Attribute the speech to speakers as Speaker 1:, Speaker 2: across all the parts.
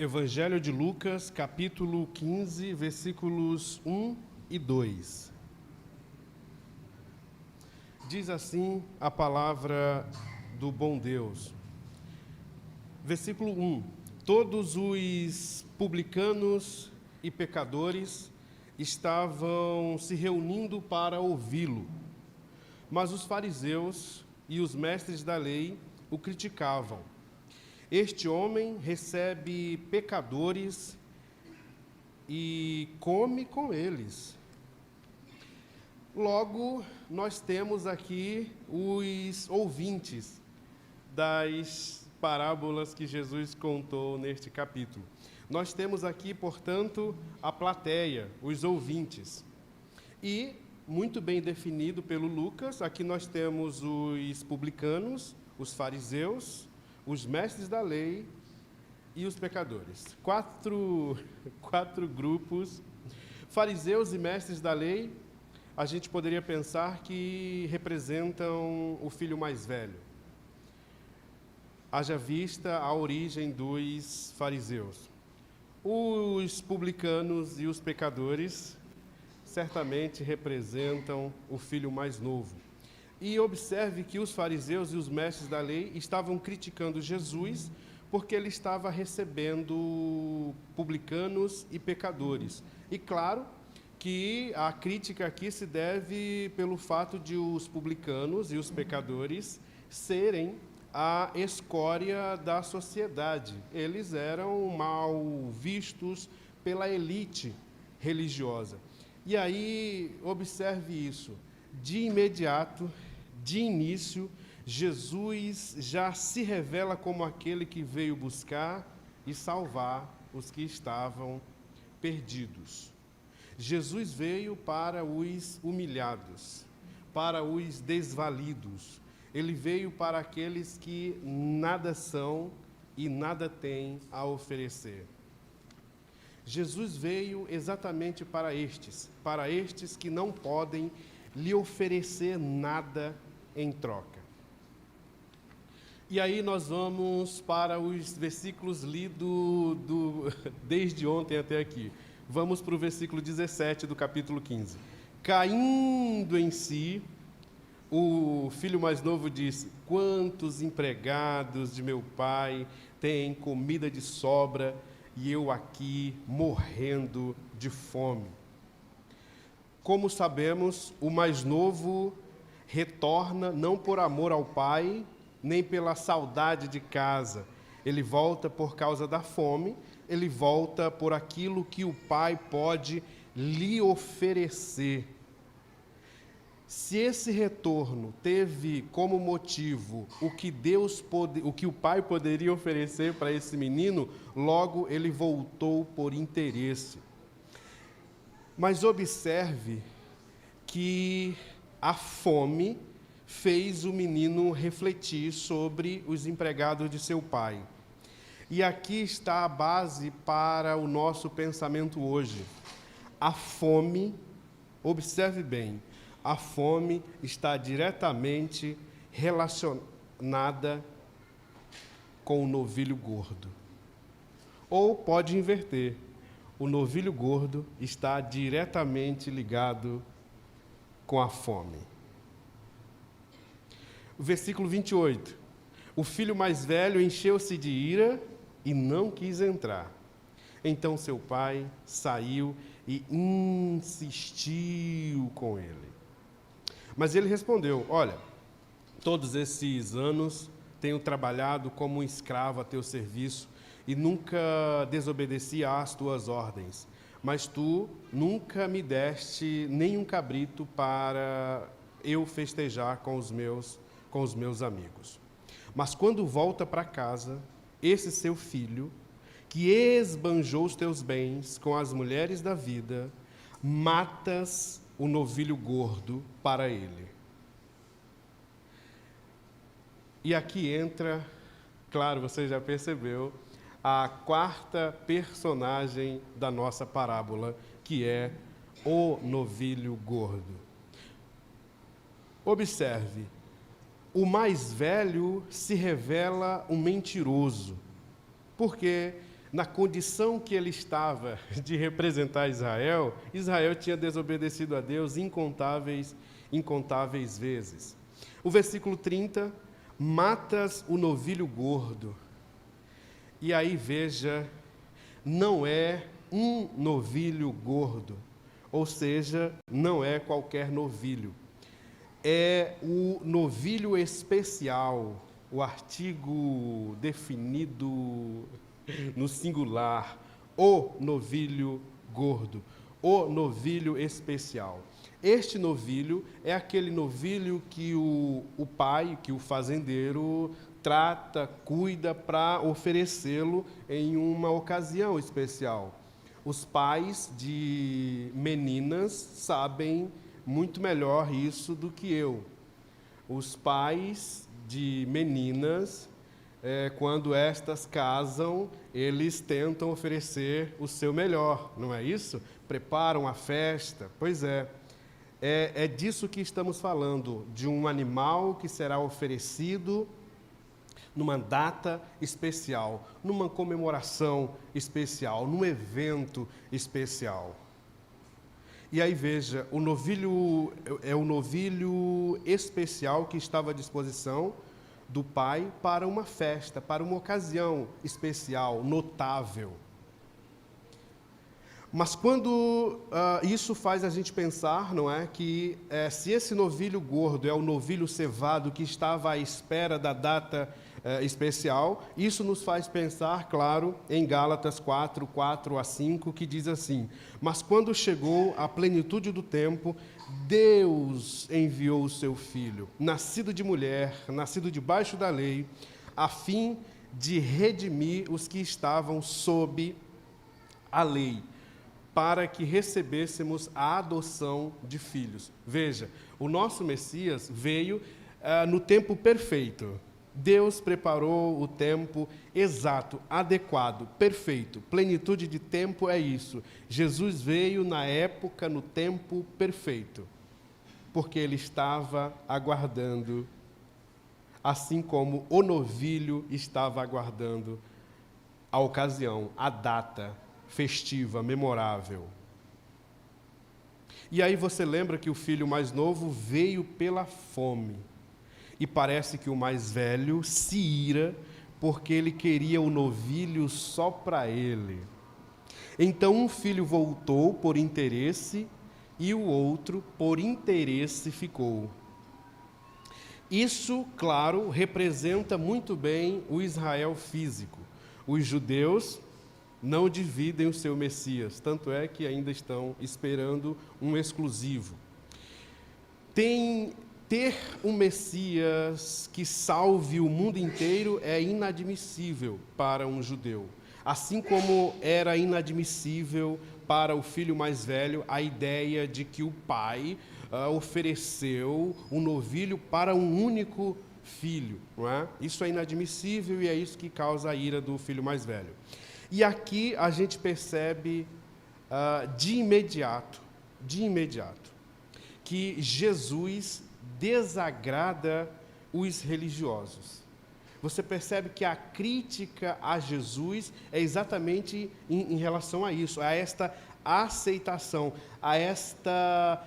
Speaker 1: Evangelho de Lucas, capítulo 15, versículos 1 e 2. Diz assim a palavra do bom Deus. Versículo 1. Todos os publicanos e pecadores estavam se reunindo para ouvi-lo, mas os fariseus e os mestres da lei o criticavam. Este homem recebe pecadores e come com eles. Logo, nós temos aqui os ouvintes das parábolas que Jesus contou neste capítulo. Nós temos aqui, portanto, a plateia, os ouvintes. E, muito bem definido pelo Lucas, aqui nós temos os publicanos, os fariseus, os mestres da lei e os pecadores. Quatro grupos. Fariseus e mestres da lei, a gente poderia pensar que representam o filho mais velho. Haja vista a origem dos fariseus. Os publicanos e os pecadores certamente representam o filho mais novo. E observe que os fariseus e os mestres da lei estavam criticando Jesus porque ele estava recebendo publicanos e pecadores. E claro que a crítica aqui se deve pelo fato de os publicanos e os pecadores serem a escória da sociedade. Eles eram mal vistos pela elite religiosa. E aí, observe isso, de imediato, de início, Jesus já se revela como aquele que veio buscar e salvar os que estavam perdidos. Jesus veio para os humilhados, para os desvalidos. Ele veio para aqueles que nada são e nada têm a oferecer. Jesus veio exatamente para estes que não podem lhe oferecer nada em troca. E aí nós vamos para os versículos lidos desde ontem até aqui. Vamos para o versículo 17 do capítulo 15. Caindo em si, o filho mais novo disse: quantos empregados de meu pai têm comida de sobra e eu aqui morrendo de fome. Como sabemos, o mais novo retorna não por amor ao pai, nem pela saudade de casa. Ele volta por causa da fome, ele volta por aquilo que o pai pode lhe oferecer. Se esse retorno teve como motivo o que o pai poderia oferecer para esse menino, logo ele voltou por interesse. Mas observe que a fome fez o menino refletir sobre os empregados de seu pai. E aqui está a base para o nosso pensamento hoje. A fome, observe bem, a fome está diretamente relacionada com o novilho gordo. Ou pode inverter, o novilho gordo está diretamente ligado com a fome. O versículo 28. O filho mais velho encheu-se de ira e não quis entrar. Então seu pai saiu e insistiu com ele. Mas ele respondeu: olha, todos esses anos tenho trabalhado como um escravo a teu serviço e nunca desobedeci às tuas ordens. Mas tu nunca me deste nenhum cabrito para eu festejar com os meus amigos. Mas quando volta para casa, esse seu filho, que esbanjou os teus bens com as mulheres da vida, matas o novilho gordo para ele. E aqui entra, claro, você já percebeu, a quarta personagem da nossa parábola, que é o novilho gordo. Observe, o mais velho se revela um mentiroso, porque na condição que ele estava de representar Israel, Israel tinha desobedecido a Deus incontáveis vezes. O versículo 30, matas o novilho gordo. E aí veja, não é um novilho gordo, ou seja, não é qualquer novilho. É o novilho especial, o artigo definido no singular, o novilho gordo, o novilho especial. Este novilho é aquele novilho que o pai, que o fazendeiro, trata, cuida para oferecê-lo em uma ocasião especial. Os pais de meninas sabem muito melhor isso do que eu. Os pais de meninas, quando estas casam, eles tentam oferecer o seu melhor, não é isso? Preparam a festa, pois é. É disso que estamos falando, de um animal que será oferecido numa data especial, numa comemoração especial, num evento especial. E aí veja, o novilho é o novilho especial que estava à disposição do pai para uma festa, para uma ocasião especial, notável. Mas quando isso faz a gente pensar, não é, que se esse novilho gordo é o novilho cevado que estava à espera da data especial, isso nos faz pensar, claro, em Gálatas 4, 4 a 5, que diz assim: mas quando chegou a plenitude do tempo, Deus enviou o seu Filho, nascido de mulher, nascido debaixo da lei, a fim de redimir os que estavam sob a lei, para que recebêssemos a adoção de filhos. Veja, o nosso Messias veio no tempo perfeito. Deus preparou o tempo exato, adequado, perfeito. Plenitude de tempo é isso. Jesus veio na época, no tempo perfeito, porque ele estava aguardando, assim como o novilho estava aguardando a ocasião, a data festiva, memorável. E aí você lembra que o filho mais novo veio pela fome. E parece que o mais velho se ira porque ele queria o novilho só para ele. Então um filho voltou por interesse e o outro por interesse ficou. Isso, claro, representa muito bem o Israel físico. Os judeus não dividem o seu Messias, tanto é que ainda estão esperando um exclusivo. Ter um Messias que salve o mundo inteiro é inadmissível para um judeu. Assim como era inadmissível para o filho mais velho a ideia de que o pai ofereceu um novilho para um único filho. Não é? Isso é inadmissível e é isso que causa a ira do filho mais velho. E aqui a gente percebe de imediato, que Jesus desagrada os religiosos. Você percebe que a crítica a Jesus é exatamente em relação a isso, a esta aceitação, a esta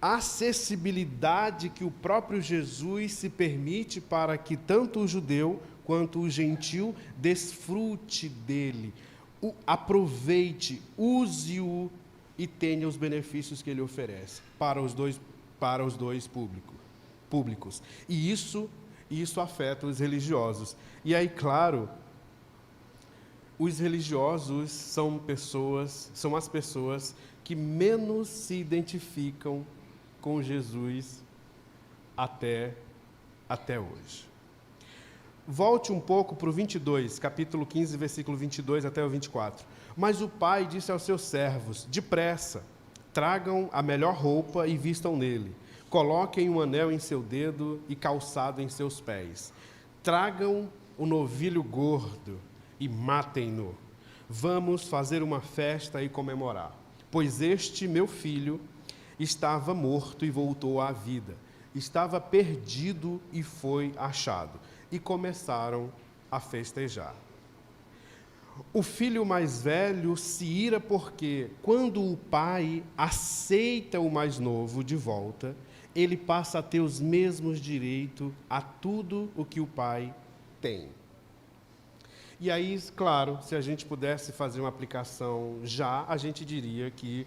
Speaker 1: acessibilidade que o próprio Jesus se permite para que tanto o judeu quanto o gentil desfrute dele, aproveite, use-o e tenha os benefícios que ele oferece para os dois públicos. E isso afeta os religiosos. E aí, claro, os religiosos são as pessoas que menos se identificam com Jesus até hoje. Volte um pouco para o 22, capítulo 15, versículo 22 até o 24. Mas o pai disse aos seus servos: depressa, tragam a melhor roupa e vistam nele. Coloquem um anel em seu dedo e calçado em seus pés. Tragam o novilho gordo e matem-no. Vamos fazer uma festa e comemorar. Pois este meu filho estava morto e voltou à vida. Estava perdido e foi achado. E começaram a festejar. O filho mais velho se ira porque, quando o pai aceita o mais novo de volta, ele passa a ter os mesmos direitos a tudo o que o pai tem. E aí, claro, se a gente pudesse fazer uma aplicação já, a gente diria que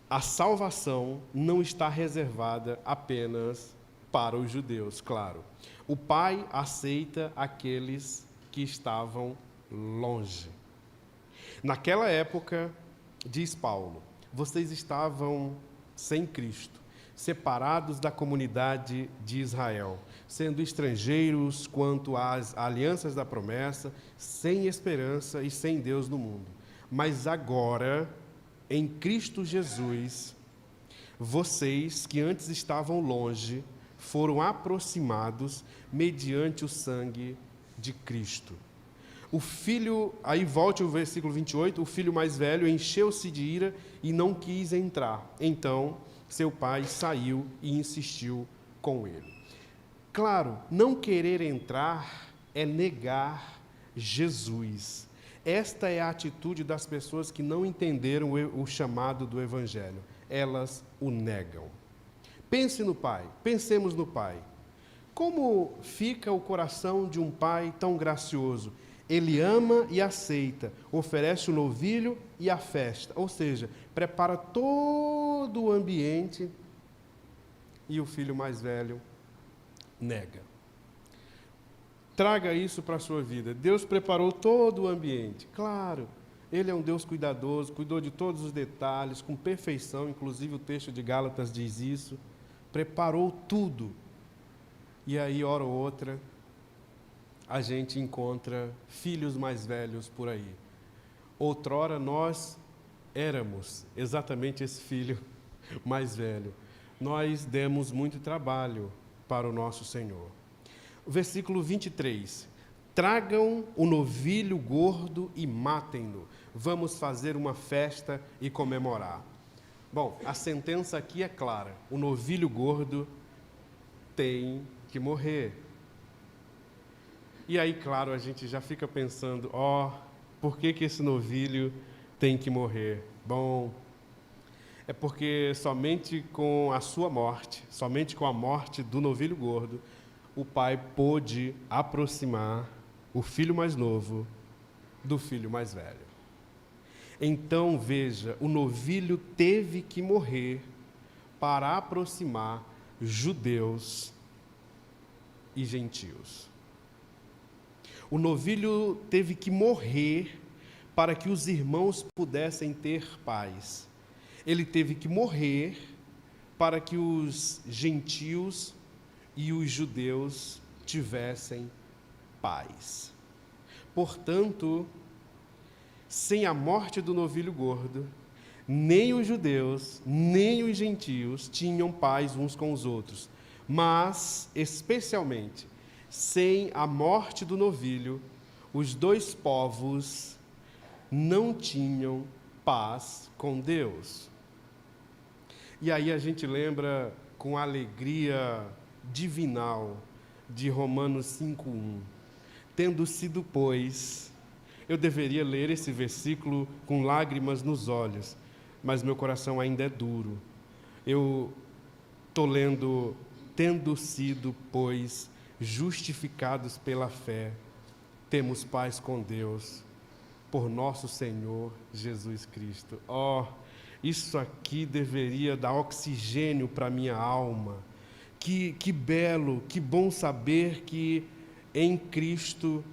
Speaker 1: a salvação não está reservada apenas para os judeus, claro. O pai aceita aqueles que estavam longe. Naquela época, diz Paulo, vocês estavam sem Cristo, separados da comunidade de Israel, sendo estrangeiros quanto às alianças da promessa, sem esperança e sem Deus no mundo. Mas agora, em Cristo Jesus, vocês que antes estavam longe, foram aproximados mediante o sangue de Cristo. O filho, aí volte o versículo 28, o filho mais velho encheu-se de ira e não quis entrar. Então, seu pai saiu e insistiu com ele. Claro, não querer entrar é negar Jesus. Esta é a atitude das pessoas que não entenderam o chamado do Evangelho. Elas o negam. Pense no pai, pensemos no pai. Como fica o coração de um pai tão gracioso? Ele ama e aceita, oferece o novilho e a festa, ou seja, prepara todo o ambiente e o filho mais velho nega. Traga isso para a sua vida. Deus preparou todo o ambiente, claro. Ele é um Deus cuidadoso, cuidou de todos os detalhes, com perfeição, inclusive o texto de Gálatas diz isso. Preparou tudo. E aí, hora ou outra, a gente encontra filhos mais velhos por aí. Outrora nós éramos exatamente esse filho mais velho. Nós demos muito trabalho para o nosso Senhor. O versículo 23. Tragam o novilho gordo e matem-no. Vamos fazer uma festa e comemorar. Bom, a sentença aqui é clara. O novilho gordo tem que morrer. E aí, claro, a gente já fica pensando, por que esse novilho tem que morrer? Bom, é porque somente com a sua morte, somente com a morte do novilho gordo, o pai pôde aproximar o filho mais novo do filho mais velho. Então, veja, o novilho teve que morrer para aproximar judeus e gentios. O novilho teve que morrer para que os irmãos pudessem ter paz. Ele teve que morrer para que os gentios e os judeus tivessem paz. Portanto, sem a morte do novilho gordo, nem os judeus, nem os gentios tinham paz uns com os outros. Mas, especialmente, sem a morte do novilho, os dois povos não tinham paz com Deus. E aí a gente lembra com alegria divinal de Romanos 5:1. Tendo sido, pois, eu deveria ler esse versículo com lágrimas nos olhos, mas meu coração ainda é duro. Eu estou lendo, tendo sido, pois, justificados pela fé, temos paz com Deus, por nosso Senhor Jesus Cristo. Isso aqui deveria dar oxigênio para a minha alma. Que belo, que bom saber que em Cristo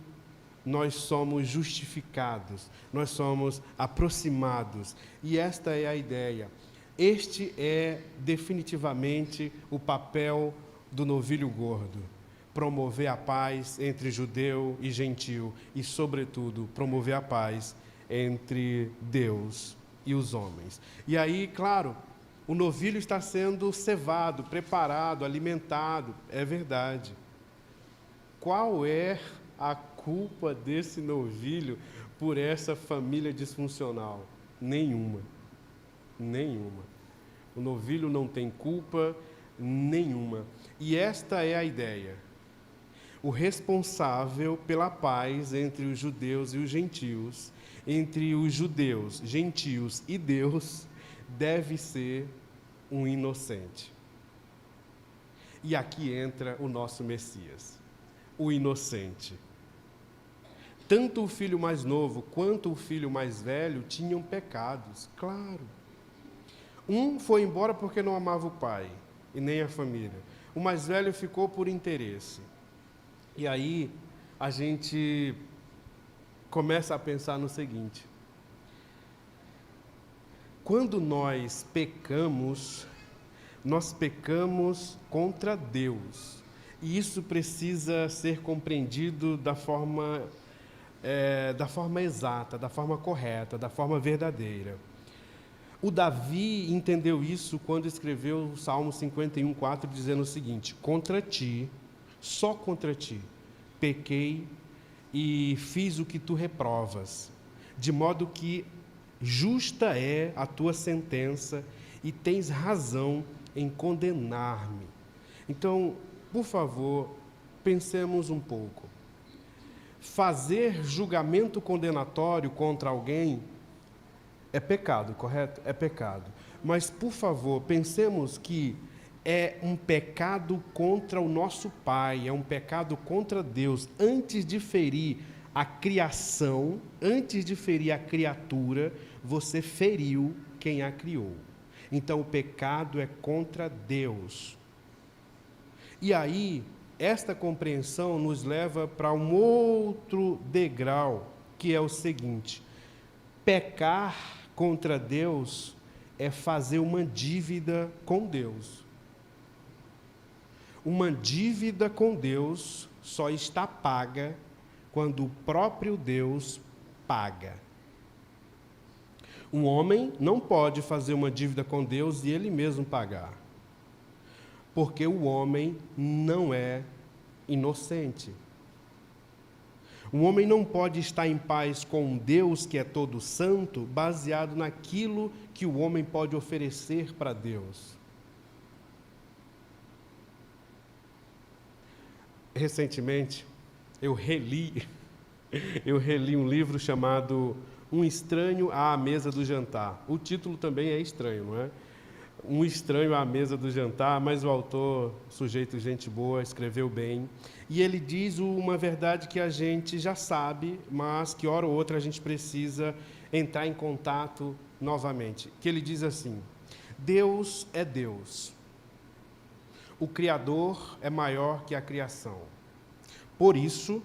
Speaker 1: nós somos justificados, nós somos aproximados. E esta é a ideia. Este é definitivamente o papel do novilho gordo. Promover a paz entre judeu e gentil e, sobretudo, promover a paz entre Deus e os homens. E aí, claro, o novilho está sendo cevado, preparado, alimentado, é verdade. Qual é a culpa desse novilho por essa família disfuncional? Nenhuma. Nenhuma. O novilho não tem culpa nenhuma. E esta é a ideia. o responsável pela paz entre os judeus e os gentios, entre os judeus, gentios e Deus, deve ser um inocente. E aqui entra o nosso Messias, o inocente. Tanto o filho mais novo quanto o filho mais velho tinham pecados, claro. Um foi embora porque não amava o pai e nem a família. O mais velho ficou por interesse. E aí a gente começa a pensar no seguinte: quando nós pecamos contra Deus. E isso precisa ser compreendido da forma exata, da forma correta, da forma verdadeira. O Davi entendeu isso quando escreveu o Salmo 51:4, dizendo o seguinte: contra ti, só contra ti, pequei e fiz o que tu reprovas, de modo que justa é a tua sentença e tens razão em condenar-me. Então, por favor, pensemos um pouco. Fazer julgamento condenatório contra alguém é pecado, correto? É pecado. Mas, por favor, pensemos que é um pecado contra o nosso Pai, é um pecado contra Deus. Antes de ferir a criação, antes de ferir a criatura, você feriu quem a criou. Então, o pecado é contra Deus. E aí, esta compreensão nos leva para um outro degrau, que é o seguinte: pecar contra Deus é fazer uma dívida com Deus. Uma dívida com Deus só está paga quando o próprio Deus paga. Um homem não pode fazer uma dívida com Deus e ele mesmo pagar, porque o homem não é inocente. Um homem não pode estar em paz com um Deus que é todo santo, baseado naquilo que o homem pode oferecer para Deus. Recentemente, eu reli um livro chamado Um Estranho à Mesa do Jantar. O título também é estranho, não é? Um estranho à mesa do jantar, mas o autor, sujeito gente boa, escreveu bem. E ele diz uma verdade que a gente já sabe, mas que hora ou outra a gente precisa entrar em contato novamente. Que ele diz assim: Deus é Deus. O Criador é maior que a criação. Por isso,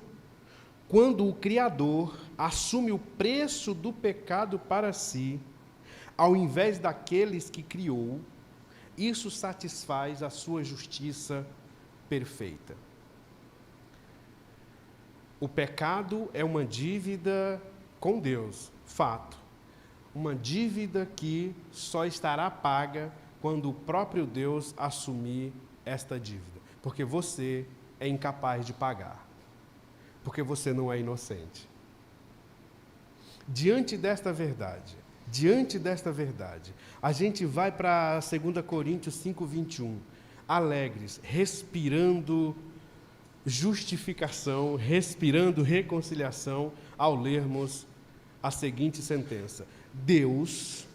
Speaker 1: quando o Criador assume o preço do pecado para si, ao invés daqueles que criou, isso satisfaz a sua justiça perfeita. O pecado é uma dívida com Deus, fato. Uma dívida que só estará paga quando o próprio Deus assumir esta dívida, porque você é incapaz de pagar, porque você não é inocente. Diante desta verdade, a gente vai para 2 Coríntios 5:21, alegres, respirando justificação, respirando reconciliação, ao lermos a seguinte sentença: Deus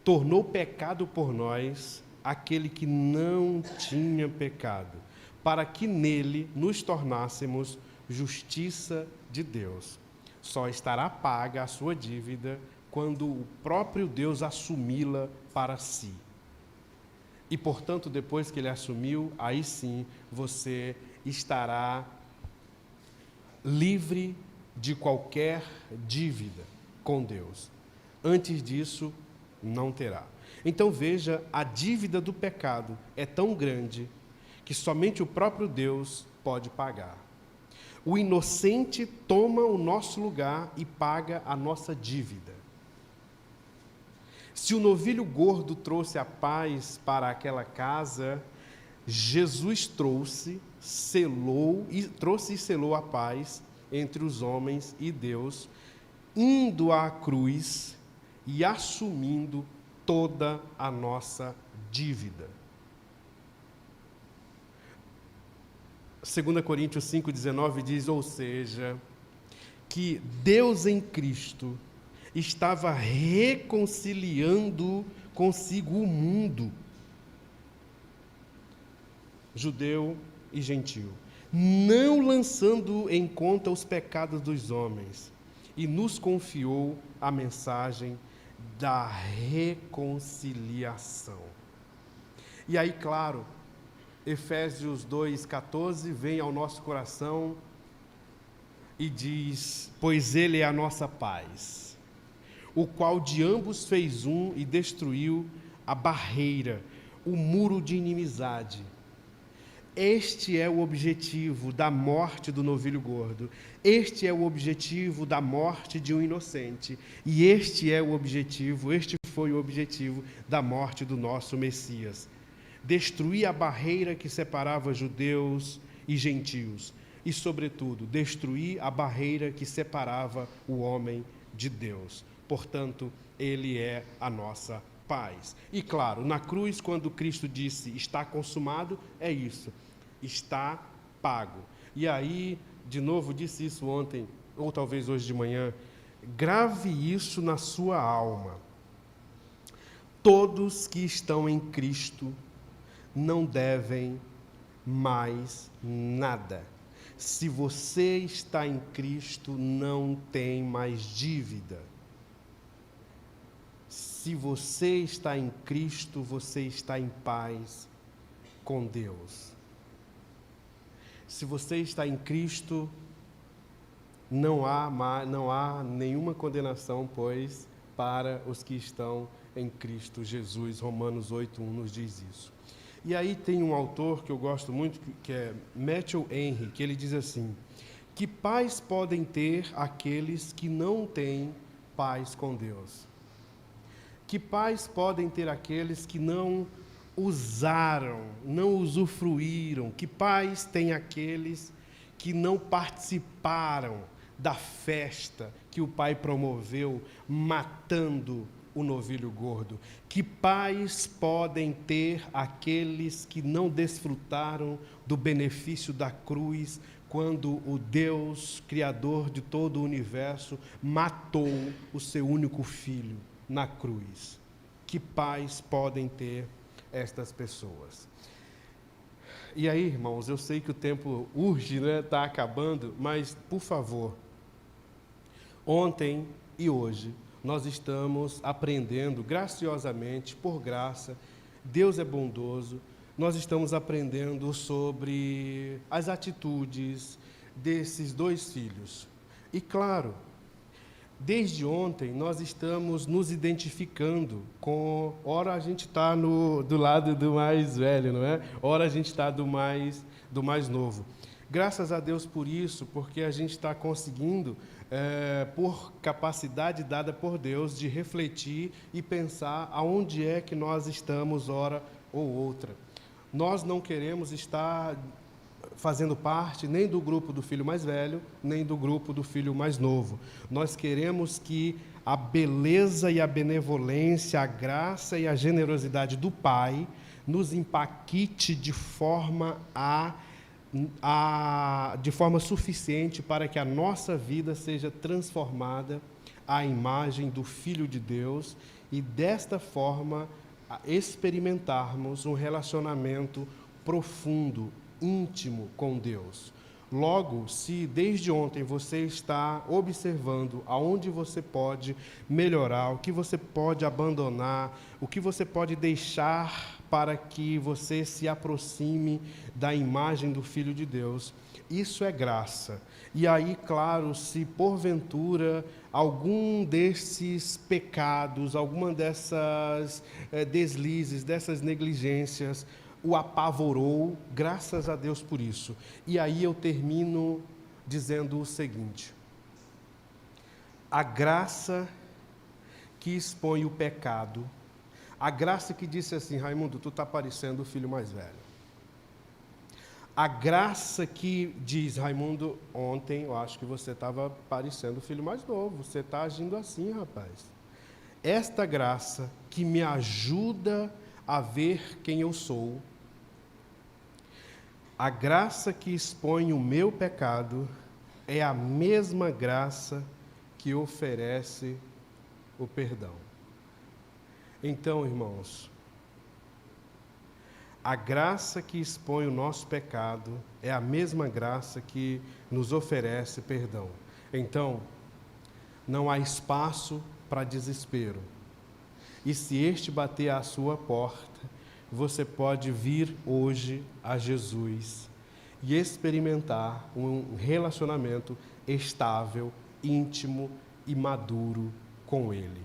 Speaker 1: tornou pecado por nós aquele que não tinha pecado, para que nele nos tornássemos justiça de Deus. Só estará paga a sua dívida quando o próprio Deus assumi-la para si. E, portanto, depois que ele assumiu, aí sim você estará livre de qualquer dívida com Deus. Antes disso, não terá. Então veja, a dívida do pecado é tão grande que somente o próprio Deus pode pagar. O inocente toma o nosso lugar e paga a nossa dívida. Se o novilho gordo trouxe a paz para aquela casa, Jesus trouxe e selou a paz entre os homens e Deus, indo à cruz e assumindo toda a nossa dívida. 2 Coríntios 5,19 diz, ou seja, que Deus em Cristo estava reconciliando consigo o mundo, judeu e gentil, não lançando em conta os pecados dos homens, e nos confiou a mensagem da reconciliação. E aí, claro, Efésios 2,14 vem ao nosso coração e diz, pois ele é a nossa paz, o qual de ambos fez um e destruiu a barreira, o muro de inimizade. Este é o objetivo da morte do novilho gordo. Este é o objetivo da morte de um inocente. E este foi o objetivo da morte do nosso Messias. Destruir a barreira que separava judeus e gentios. E, sobretudo, destruir a barreira que separava o homem de Deus. Portanto, ele é a nossa paz. E, claro, na cruz, quando Cristo disse, está consumado, é isso. Está pago. E aí, de novo, disse isso ontem, ou talvez hoje de manhã, grave isso na sua alma. Todos que estão em Cristo não devem mais nada. Se você está em Cristo, não tem mais dívida. Se você está em Cristo, você está em paz com Deus. Se você está em Cristo, não há nenhuma condenação, pois, para os que estão em Cristo Jesus. Romanos 8:1 nos diz isso. E aí tem um autor que eu gosto muito, que é Matthew Henry, que ele diz assim, que paz podem ter aqueles que não têm paz com Deus? Que paz podem ter aqueles que não usaram, não usufruíram? Que paz tem aqueles que não participaram da festa que o Pai promoveu, matando o novilho gordo? Que paz podem ter aqueles que não desfrutaram do benefício da cruz, quando o Deus, Criador de todo o universo, matou o seu único filho na cruz? Que paz podem ter estas pessoas? E aí, irmãos, eu sei que o tempo urge, né? Está acabando, mas, por favor, ontem e hoje, nós estamos aprendendo graciosamente, por graça, Deus é bondoso, nós estamos aprendendo sobre as atitudes desses dois filhos. E claro, desde ontem nós estamos nos identificando com, ora a gente está do lado do mais velho, não é? Ora a gente está do mais novo. Graças a Deus por isso, porque a gente está conseguindo, por capacidade dada por Deus, de refletir e pensar aonde é que nós estamos, hora ou outra. Nós não queremos estar fazendo parte nem do grupo do filho mais velho, nem do grupo do filho mais novo. Nós queremos que a beleza e a benevolência, a graça e a generosidade do Pai nos impacte de forma suficiente para que a nossa vida seja transformada à imagem do Filho de Deus e, desta forma, experimentarmos um relacionamento profundo, íntimo com Deus. Logo, se desde ontem você está observando aonde você pode melhorar, o que você pode abandonar, o que você pode deixar para que você se aproxime da imagem do Filho de Deus, isso é graça. E aí, claro, se porventura algum desses pecados, alguma dessas deslizes, dessas negligências, o apavorou, graças a Deus por isso. E aí eu termino dizendo o seguinte: a graça que expõe o pecado, a graça que disse assim, Raimundo, tu está parecendo o filho mais velho. A graça que diz, Raimundo, ontem eu acho que você estava parecendo o filho mais novo, você está agindo assim, rapaz. Esta graça que me ajuda a ver quem eu sou, A graça que expõe o meu pecado é a mesma graça que oferece o perdão. Então, irmãos, a graça que expõe o nosso pecado é a mesma graça que nos oferece perdão. Então, não há espaço para desespero. E se este bater à sua porta, você pode vir hoje a Jesus e experimentar um relacionamento estável, íntimo e maduro com Ele.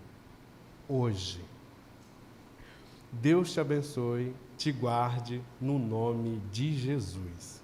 Speaker 1: Hoje. Deus te abençoe, te guarde no nome de Jesus.